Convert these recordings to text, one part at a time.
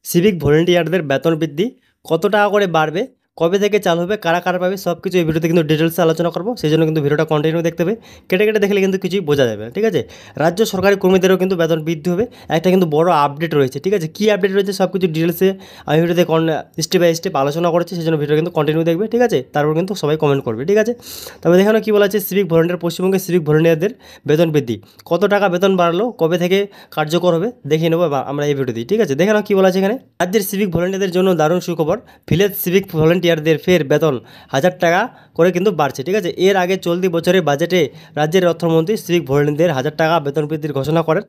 Civic ভলেন্টিয়ারদের বেতন বৃদ্ধি কত টাকা করে বাড়বে, কবে থেকে চালু হবে, কারা কারা পাবে, সব কিছু এই ভিডিওতে কিন্তু ডিটেলসে আলোচনা করবো। সেই জন্য কিন্তু ভিডিওটা কন্টিনিউ দেখতে হবে। কেটে কেটে দেখলে কিন্তু কিছুই বোঝা যাবে না, ঠিক আছে। রাজ্য সরকারি কর্মীদেরও কিন্তু বেতন বৃদ্ধি হবে, একটা কিন্তু বড় আপডেট রয়েছে, ঠিক আছে। কী আপডেট রয়েছে সব কিছু ডিটেলসে আমি ভিডিওতে স্টেপ বাই স্টেপ আলোচনা করেছি, সেই জন্য ভিডিও কিন্তু কন্টিনিউ দেখবে, ঠিক আছে। তারপর কিন্তু সবাই কমেন্ট করবে, ঠিক আছে। তবে দেখানো কী বলা আছে, সিভিক ভলেন্টিয়ার, পশ্চিমবঙ্গের সিভিক ভলেন্টিয়ারদের বেতন বৃদ্ধি কত টাকা বেতন বাড়লো, কবে থেকে কার্যকর হবে দেখে নেবো আমরা এই ভিডিওতেই, ঠিক আছে। দেখে নাও কী বলা আছে এখানে। রাজ্যের সিভিক ভলেন্টিয়ারদের জন্য দারুণ সুখবর, ভিলেজ সিভিক ভলেন্টিয়ারদের ফের বেতন 1000 টাকা করে কিন্তু বাড়ছে, ঠিক আছে। এর আগে চলতি বছরের বাজেটে রাজ্যের অর্থমন্ত্রী সিভিক ভলেন্টিয়ারদের 1000 টাকা বেতন বৃদ্ধির ঘোষণা করেন।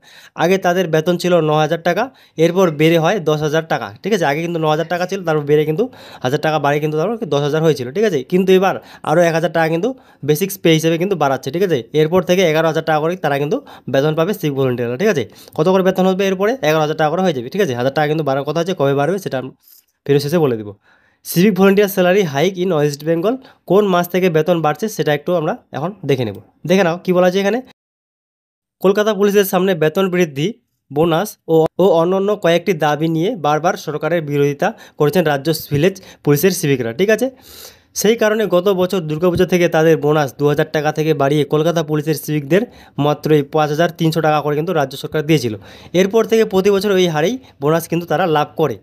আগে তাদের বেতন ছিল 9000 টাকা, এরপর বেড়ে হয় 10,000 টাকা, ঠিক আছে। আগে কিন্তু 9000 টাকা ছিল, তারপর বেড়ে কিন্তু 1000 টাকা বাড়ে কিন্তু তারপর 10,000 হয়েছিল, ঠিক আছে। কিন্তু এবার আরও 1000 টাকা কিন্তু বেসিক পে হিসেবে কিন্তু বাড়াচ্ছে, ঠিক আছে। এরপর থেকে 11,000 টাকা করে তারা কিন্তু বেতন পাবে সিভিক ভলেন্টিয়াররা, ঠিক আছে। কত করে বেতন হবে এরপরে, 11,000 টাকা করে হয়ে যাবে, ঠিক আছে। 1000 টাকা কিন্তু বাড়ার কথা আছে, কবে বাড়বে সেটা ফেরত শেষে বলে দেবো। Civic volunteer salary hike in West Bengal, কোন মাস থেকে বেতন বাড়ছে সেটা একটু আমরা এখন দেখে নেব। দেখে নাও কী বলা আছে এখানে। কলকাতা পুলিশের সামনে বেতন বৃদ্ধি, বোনাস ও অন্যান্য কয়েকটি দাবি নিয়ে বারবার সরকারের বিরোধিতা করেছেন রাজ্য ভিলেজ পুলিশের সিভিকরা, ঠিক আছে। সেই কারণে গত বছর দুর্গাপুজো থেকে তাদের বোনাস 2000 টাকা থেকে বাড়িয়ে কলকাতা পুলিশের সিভিকদের মাত্রই 5300 টাকা করে কিন্তু রাজ্য সরকার দিয়েছিল। এরপর থেকে প্রতি বছর ওই হারেই বোনাস কিন্তু তারা লাভ করে।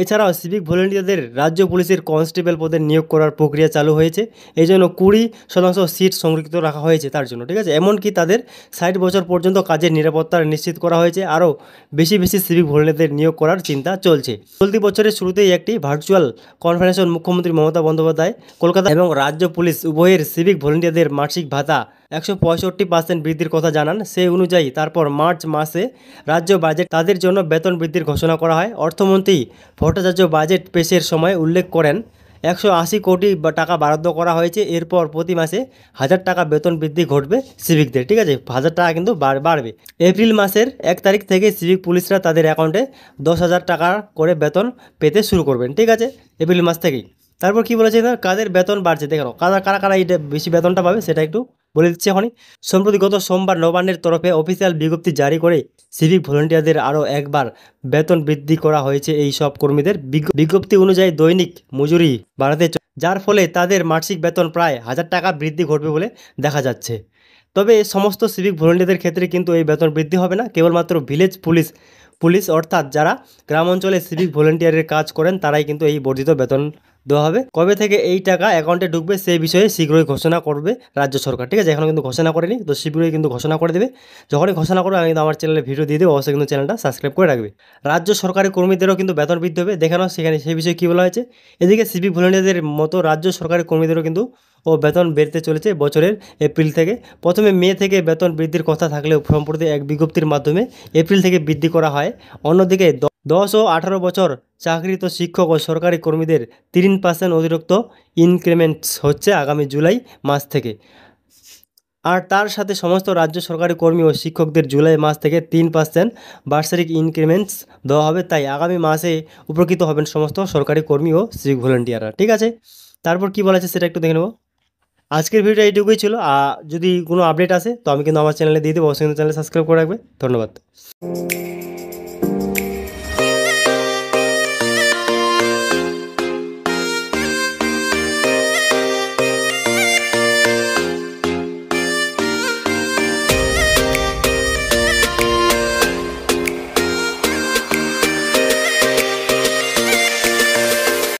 এছাড়াও সিভিক ভলেন্টিয়ারদের রাজ্য পুলিশের কনস্টেবল পদে নিয়োগ করার প্রক্রিয়া চালু হয়েছে, এই জন্য 20% সিট সংরক্ষিত রাখা হয়েছে তার জন্য, ঠিক আছে। এমনকি তাদের 60 বছর পর্যন্ত কাজের নিরাপত্তা নিশ্চিত করা হয়েছে। আরও বেশি বেশি সিভিক ভলেন্টিয়ারদের নিয়োগ করার চিন্তা চলছে। চলতি বছরের শুরুতেই একটি ভার্চুয়াল কনফারেন্সে মুখ্যমন্ত্রী মমতা বন্দ্যোপাধ্যায় কলকাতা এবং রাজ্য পুলিশ উভয়ের সিভিক ভলেন্টিয়ারদের মাসিক ভাতা 165% বৃদ্ধির কথা জানান। সেই অনুযায়ী তারপর মার্চ মাসে রাজ্য বাজেট তাদের জন্য বেতন বৃদ্ধির ঘোষণা করা হয়। অর্থমন্ত্রী ভট্টাচার্য বাজেট পেশের সময় উল্লেখ করেন 180 কোটি টাকা বরাদ্দ করা হয়েছে। এরপর প্রতি মাসে 1000 টাকা বেতন বৃদ্ধি ঘটবে সিভিকদের, ঠিক আছে। 1000 টাকা কিন্তু বাড়বে। এপ্রিল মাসের 1 তারিখ থেকে সিভিক পুলিশরা তাদের অ্যাকাউন্টে 10,000 টাকা করে বেতন পেতে শুরু করবেন, ঠিক আছে, এপ্রিল মাস থেকেই। তারপর কি বলেছে না, কাদের বেতন বাড়ছে দেখো, কারা কারা কারা এই বেশি বেতনটা পাবে সেটা একটু বলে দিচ্ছি এখনই। সম্প্রতি গত সোমবার নবান্নের তরফে অফিসিয়াল বিজ্ঞপ্তি জারি করে সিভিক ভলেন্টিয়ারদের আরও একবার বেতন বৃদ্ধি করা হয়েছে। এই সব কর্মীদের বিজ্ঞপ্তি অনুযায়ী দৈনিক মজুরি বাড়াতে যার ফলে তাদের মাসিক বেতন প্রায় 1000 টাকা বৃদ্ধি ঘটবে বলে দেখা যাচ্ছে। তবে সমস্ত সিভিক ভলেন্টিয়ারদের ক্ষেত্রে কিন্তু এই বেতন বৃদ্ধি হবে না, কেবলমাত্র ভিলেজ পুলিশ অর্থাৎ যারা গ্রাম অঞ্চলে সিভিক ভলেন্টিয়ারের কাজ করেন তারাই কিন্তু এই বর্ধিত বেতন দেওয়া হবে। কবে থেকে এই টাকা অ্যাকাউন্টে ঢুকবে সেই বিষয়ে শীঘ্রই ঘোষণা করবে রাজ্য সরকার, ঠিক আছে। এখনও কিন্তু ঘোষণা করেনি, তো শীঘ্রই কিন্তু ঘোষণা করে দেবে। যখনই ঘোষণা করবে আমি কিন্তু আমার চ্যানেলে ভিডিও দিয়ে দেবো, অবশ্যই কিন্তু চ্যানেলটা সাবস্ক্রাইব করে রাখবে। রাজ্য সরকারি কর্মীদেরও কিন্তু বেতন বৃদ্ধি হবে, দেখে নাও সেখানে সেই বিষয়ে কী বলা হয়েছে। এদিকে সিভিক ভলেন্টিয়ারদের মতো রাজ্য সরকারি কর্মীদেরও কিন্তু বেতন বেড়তে চলেছে বছরের এপ্রিল থেকে। প্রথমে মে থেকে বেতন বৃদ্ধির কথা থাকলেও সম্প্রতি এক বিজ্ঞপ্তির মাধ্যমে এপ্রিল থেকে বৃদ্ধি করা হয়। অন্যদিকে 10 ও 18 বছর চাকরিরত শিক্ষক ও সরকারি কর্মীদের 3% অতিরিক্ত ইনক্রিমেন্টস হচ্ছে আগামী জুলাই মাস থেকে। আর তার সাথে সমস্ত রাজ্য সরকারি কর্মী ও শিক্ষকদের জুলাই মাস থেকে 3% বার্ষিক ইনক্রিমেন্টস দেওয়া হবে। তাই আগামী মাসে উপকৃত হবেন সমস্ত সরকারি কর্মী ও সিভিক ভলেন্টিয়াররা, ঠিক আছে। তারপর কি বলা আছে সেটা একটু দেখে নেব। আজকের ভিডিওটা এইটুকুই ছিল। যদি কোনো আপডেট আসে তো আমি কিন্তু আমার চ্যানেলে দিয়ে দেবো, অবশ্যই কিন্তু চ্যানেল সাবস্ক্রাইব করে রাখবে। ধন্যবাদ।